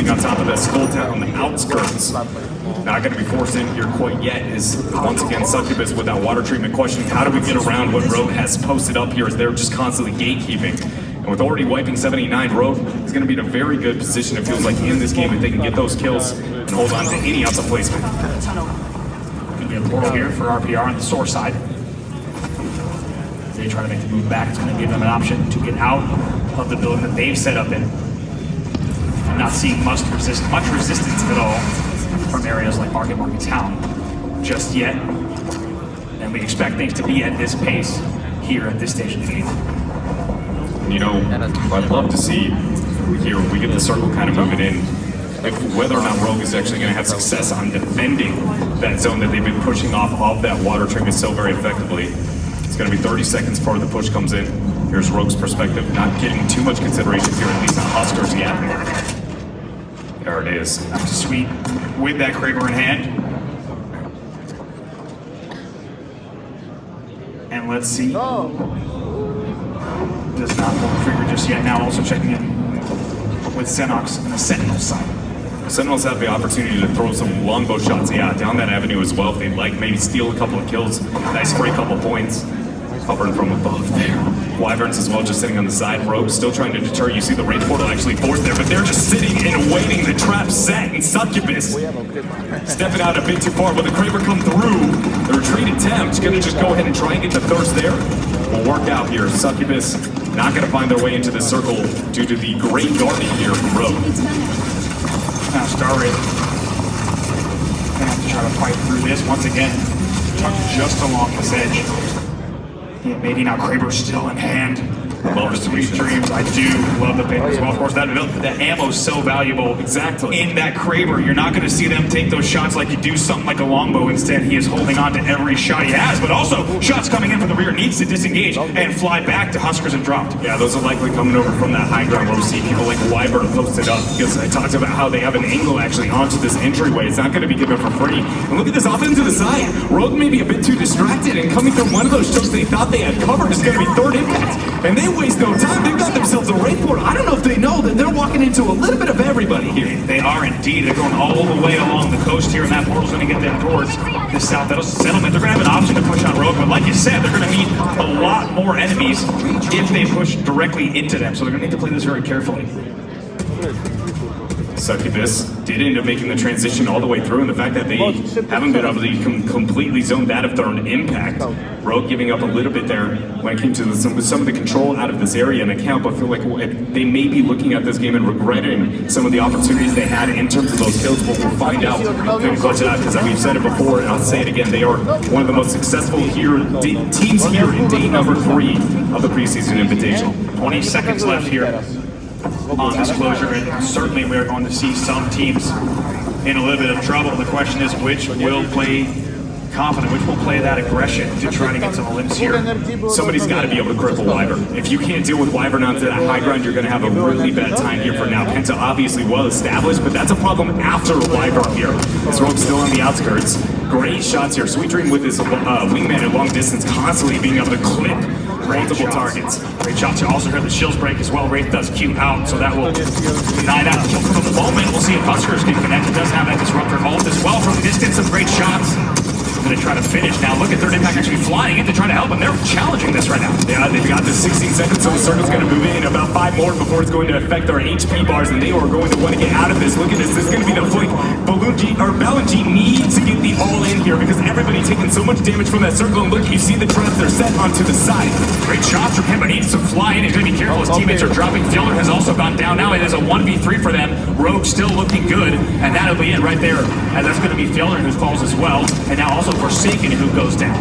sitting on top of that skull town on the outskirts. Not going to be forced in here quite yet is, once again, Succubus with that water treatment questioning, how do we get around what Rogue has posted up here as they're just constantly gatekeeping. And with already wiping 789, Rogue is going to be in a very good position, it feels like, in this game if they can get those kills and hold on to any outside placement. Going to be a portal here for RPR on the source side. As they try to make the move back, it's going to give them an option to get out of the building that they've set up in. I'm not seeing much resistance at all from areas like Market Town just yet. And we expect things to be at this pace here at this stage of the game. You know, I'd love to see here, we get the circle kind of moving in, whether or not Rogue is actually going to have success on defending that zone that they've been pushing off of that water treatment so very effectively. It's going to be 30 seconds before the push comes in. Here's Rogue's perspective, not getting too much consideration here, at least on Huskers yet. There it is. Sweet with that Kraber in hand. And let's see. Does not pull the trigger just yet. Now also checking in with Xenox on the Sentinel side. Sentinels have the opportunity to throw some longbow shots, down that avenue as well if they'd like. Maybe steal a couple of kills, nice free couple points. Covering from above there. Wyverns as well, just sitting on the side. Rogue still trying to deter. You see the raid portal actually forced there, but they're just sitting and waiting. The trap set, and Succubus stepping out a bit too far. Will the Kraber come through? The retreat attempt, gonna just go ahead and try and get the thirst there. Will work out here. Succubus not gonna find their way into the circle due to the great guarding here from Rogue. Now Star Raid gonna have to try to fight through this once again. Tucked just along this edge. Yeah, maybe now Kraber's still in hand. Love the Sweet Dreams. I do love the pin as well. Of course, that the ammo's so valuable. Exactly. In that Kraber, you're not going to see them take those shots like you do something like a longbow. Instead, he is holding on to every shot he has, but also shots coming in from the rear, needs to disengage and fly back to Huskers and dropped. Yeah, those are likely coming over from that high ground where we see people like Wyvern posted up, because I talked about how they have an angle actually onto this entryway. It's not going to be given for free. And look at this off into the side. Rogue may be a bit too distracted, and coming through one of those chokes they thought they had covered is going to be third impact. And they waste no time. They've got themselves a raid portal. I don't know if they know that they're walking into a little bit of everybody here. They are indeed. They're going all the way along the coast here, and that portal's going to get them towards the south settlement. They're going to have an option to push on Rogue, but like you said, they're going to meet a lot more enemies if they push directly into them. So they're going to need to play this very carefully. Succubus did end up making the transition all the way through, and the fact that they haven't been able to completely zone that of their own impact. Rogue giving up a little bit there when it came to some of the control out of this area and account, but I feel like they may be looking at this game and regretting some of the opportunities they had in terms of those kills, but we'll find out if they can clutch it out, because we've said it before, and I'll say it again, they are one of the most successful teams here in day number 3 of the preseason invitational. 20 seconds left here on this closure, and certainly we are going to see some teams in a little bit of trouble. The question is which will play confident, which will play that aggression to try to get some limbs here. Somebody's got to be able to cripple Wyvern. If you can't deal with Wyvern onto that high ground, you're going to have a really bad time here for now. Penta obviously well established, but that's a problem after Wyvern here. This Rogue's still on the outskirts. Great shots here. Sweet Dream with his wingman at long distance, constantly being able to clip multiple targets. Great shots. You also heard the shields break as well. Wraith does Q out, so that will deny that kill for the moment. We'll see if Huskers can connect. It does have that disruptor ult as well from distance. Some great shots. Going to try to finish now. Look at third impact actually flying in to try to help him. They're challenging this right now. Yeah, they've got the 16 seconds, so the circle's going to move in. About 5 more before it's going to affect their HP bars, and they are going to want to get out of this. Look at this. This is going to be the flank. Balunji needs to get the all in here because everybody taking so much damage from that circle. And look, you see the traps they're set onto the side. Great shots from him, but he needs to fly in. He's going to be careful. His teammates are dropping. Fieldler has also gone down. Now it is a 1v3 for them. Rogue still looking good, and that'll be it right there. And that's going to be Fieldler who falls as well, and now also Forsaken who goes down.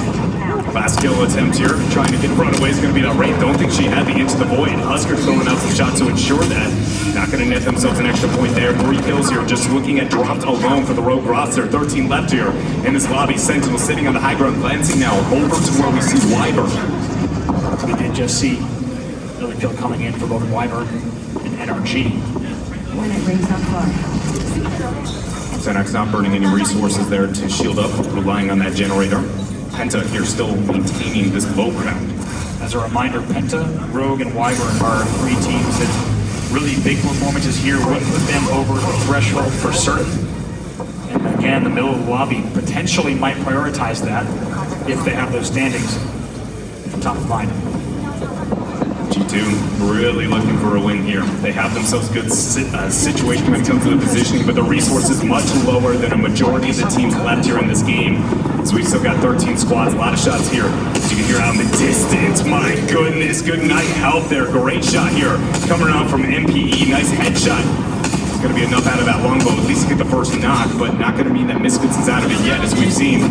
Last kill attempt here, trying to get in front of is going to be that Wraith. Don't think she had the Into the Void. Husker throwing out some shots to ensure that. Not going to net themselves an extra point there. 3 kills here, just looking at dropped alone for the Rogue roster. 13 left here in this lobby. Sentinel sitting on the high ground, glancing now over to where we see Wyvern. We did just see another kill coming in for both Wyvern and NRG. When it rings up hard. Xenox not burning any resources there to shield up, relying on that generator. Penta here still maintaining this low ground. As a reminder, Penta, Rogue, and Wyvern are 3 teams that really big performances here would put them over the threshold for certain. And again, the middle of the lobby potentially might prioritize that if they have those standings top of mind. G2 really looking for a win here. They have themselves a good situation when it comes to the positioning, but the resources much lower than a majority of the teams left here in this game. So we've still got 13 squads, a lot of shots here. As you can hear out in the distance, my goodness, good night help there. Great shot here coming out from MPE, nice headshot. It's gonna be enough out of that longbow, at least to get the first knock, but not gonna mean that Misfits is out of it yet. As we've seen,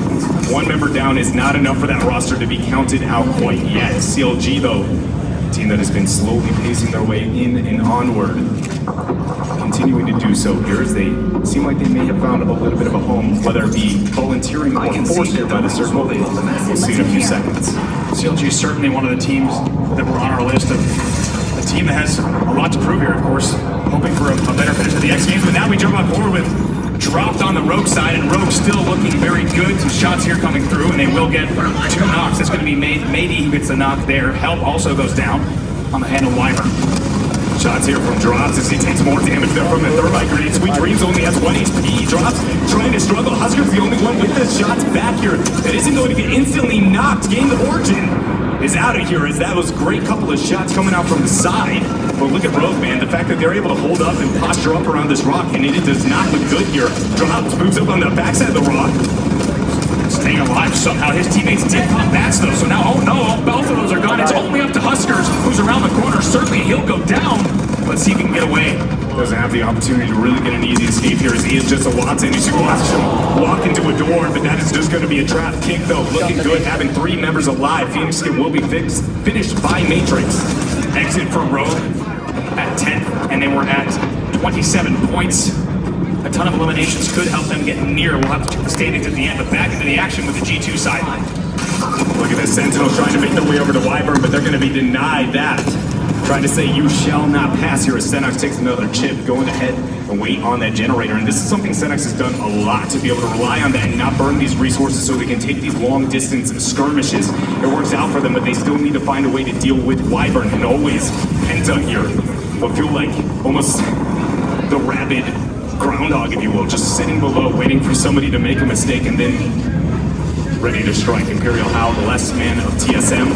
one member down is not enough for that roster to be counted out quite yet. CLG though, team that has been slowly pacing their way in and onward, continuing to do so here as they seem like they may have found a little bit of a home, whether it be volunteering or forced here by the circle. We'll see in a few seconds. CLG is certainly one of the teams that were on our list of a team that has a lot to prove here, of course, hoping for a better finish of the X Games. But now we jump on board with dropped on the Rogue side, and Rogue still looking very good. Some shots here coming through, and they will get 2 knocks. It's going to be Mady who gets the knock there. Help also goes down on the handle Wyvern. Shots here from Drops as he takes more damage there from the thermite grenade. Sweet Dreams only has 1 HP. Drops trying to struggle. Husker's the only one with the shots back here. That isn't going to get instantly knocked. Game of Origin is out of here as that was a great couple of shots coming out from the side. But look at Rogue, man. The fact that they're able to hold up and posture up around this rock, and it does not look good here. Drops moves up on the backside of the rock. Staying alive somehow. His teammates did pop bats though, so now, oh no, both of those are gone. It's only up to Huskers, who's around the corner. Certainly he'll go down. Let's see if he can get away. Doesn't have the opportunity to really get an easy escape here as he is just a Watson. He's going to watch him walk into a door, but that is just going to be a trap kick though. Looking good, having 3 members alive. Phoenix Skin will be finished by Matrix. Exit for Rogue at 10th, and they were at 27 points. A ton of eliminations could help them get near. We'll have to check the standings at the end, but back into the action with the G2 side. Look at this, Sentinel trying to make their way over to Wyvern, but they're going to be denied that. Trying to say you shall not pass here as Senox takes another chip, going ahead and wait on that generator. And this is something Senox has done a lot, to be able to rely on that and not burn these resources so they can take these long distance skirmishes. It works out for them, but they still need to find a way to deal with Wyvern, and always Penta here. What feel like almost the rabid groundhog, if you will, just sitting below, waiting for somebody to make a mistake and then ready to strike. Imperial Howl, the last man of TSM.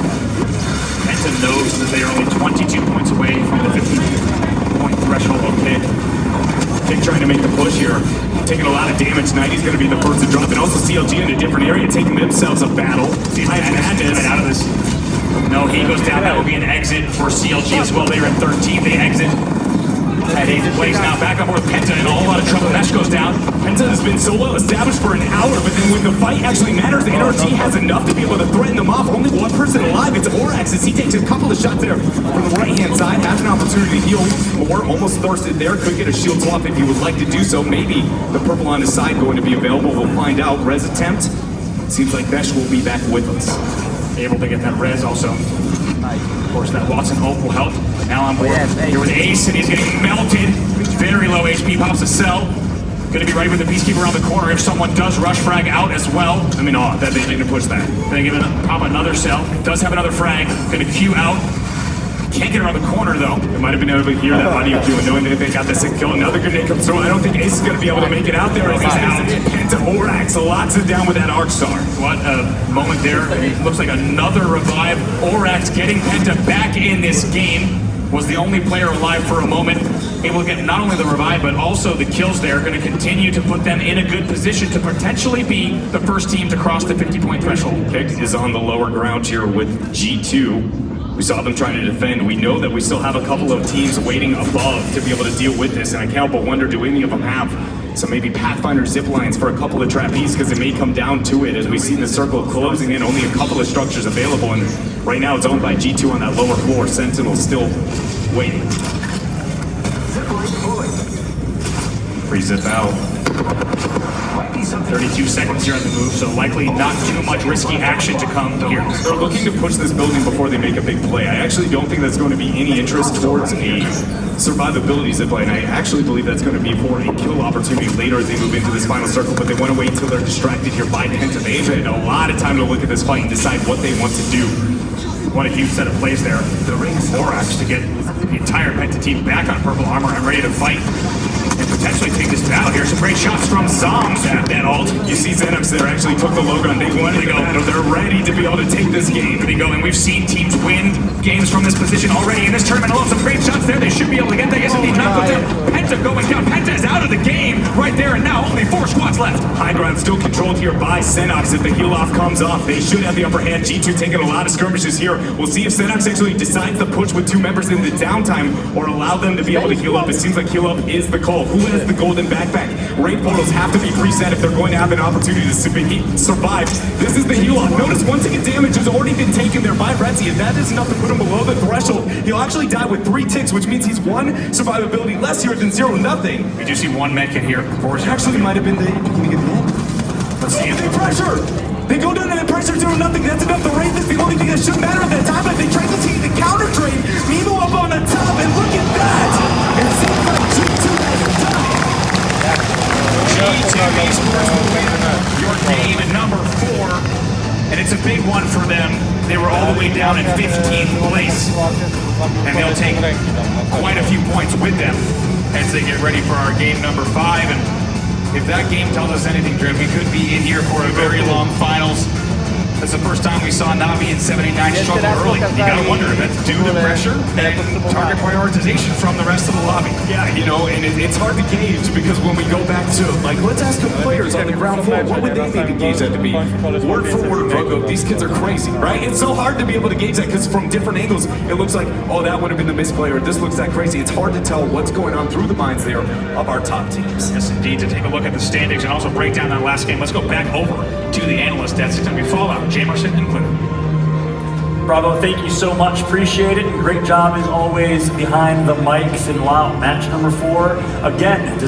Penta knows that they are only 22 points away from the 50-point threshold. Okay. Kick trying to make the push here. Taking a lot of damage. 90's going to be the first to drop, and also CLG in a different area, taking themselves a battle. Madness out of this. No, he goes down. That will be an exit for CLG as well. They're in 13th. They exit at 8th place now. Back up with Penta in a whole lot of trouble. Mesh goes down. Penta has been so well established for an hour, but then when the fight actually matters, the NRT has enough to be able to threaten them off. Only one person alive. It's Orax as he takes a couple of shots there from the right-hand side. Has an opportunity to heal more. Almost thirsted there. Could get a shield swap if he would like to do so. Maybe the purple on his side going to be available. We'll find out. Res attempt. Seems like Besh will be back with us. Able to get that res also. Of course, that Watson ult will help. Now on board here with Ace, and he's getting melted. Very low HP, pops a cell. Gonna be right with the Peacekeeper around the corner if someone does rush frag out as well. I mean, oh, that they didn't push that. Gonna give it pop another cell. Does have another frag. Gonna queue out. Can't get around the corner though. They might have been able to hear that audio cue and knowing that they got the sick kill. Another grenade comes through. I don't think Ace is gonna be able to make it out there. He's out. Penta Orax, lots of down with that Arc Star. What a moment there. It looks like another revive. Orax getting Penta back in this game. Was the only player alive for a moment. Able to get not only the revive, but also the kills there. Going to continue to put them in a good position to potentially be the first team to cross the 50-point threshold. Kick is on the lower ground here with G2. We saw them trying to defend. We know that we still have a couple of teams waiting above to be able to deal with this, and I can't help but wonder, do any of them have some maybe Pathfinder zip lines for a couple of trapeze, because it may come down to it as we see the circle closing in, only a couple of structures available, and right now it's owned by G2 on that lower floor. Sentinel still waiting. Free zip out. 32 seconds here on the move, so likely not too much risky action to come here. They're looking to push this building before they make a big play. I actually don't think that's going to be any interest towards a survivability zip line. I actually believe that's going to be for a kill opportunity later as they move into this final circle, but they want to wait until they're distracted here by Penta. They've had a lot of time to look at this fight and decide what they want to do. What a huge set of plays there. The ring Borax to get The entire Penta team back on purple armor and ready to fight and potentially take this battle here. Some great shots from Zombs at that ult. You see Xenox there actually took the low gun. They wanted to go. They're ready to be able to take this game. There they go, and we've seen teams win games from this position already in this tournament alone. Some great shots there. They should be able to get that. Yes, indeed, not with Penta going down. Penta is out of the game right there, and now only 4 squads left. High ground still controlled here by Xenox. If the heal off comes off, they should have the upper hand. G2 taking a lot of skirmishes here. We'll see if Xenox actually decides to push with 2 members in the downtime or allow them to be able to heal up. It seems like heal up is the call. Who has the golden backpack? Raid portals have to be preset if they're going to have an opportunity to survive. This is the heal off. Notice one ticket damage has already been taken there by Retzi. If that is enough to put him below the threshold, he'll actually die with 3 ticks, which means he's 1 survivability less here than 0 nothing. We do see 1 medkit here. Actually might have been the beginning of the end. Let's see if they pressure. They go down and they pressure 0 nothing. That's enough to raise this. The only thing that should matter at that time, but they tried to take the counter trade. Mimo up on the top, and look at that. It seems like G2 has done it. G2 Esports will win your game at number 4, and it's a big one for them. They were all the way down in 15th place, and they'll take quite a few points with them as they get ready for our game number 5. And if that game tells us anything, Drew, we could be in here for a very long finals. That's the first time we saw Navi and 79 struggle early. You gotta wonder if that's due to pressure and target prioritization from the rest of the lobby. Yeah, you know, and it's hard to gauge because when we go back to, like, let's ask the players on the ground floor, what would they maybe gauge that to be? Word for word, Rogo, these kids are crazy, right? It's so hard to be able to gauge that because from different angles, it looks like, oh, that would have been the missed player. This looks that crazy. It's hard to tell what's going on through the minds there of our top teams. Yes, indeed. To take a look at the standings and also break down that last game, let's go back over to the analyst desk. It's going to be Fallout, Jamerson, included. Bravo, thank you so much. Appreciate it. And great job as always behind the mics in match number 4. Again,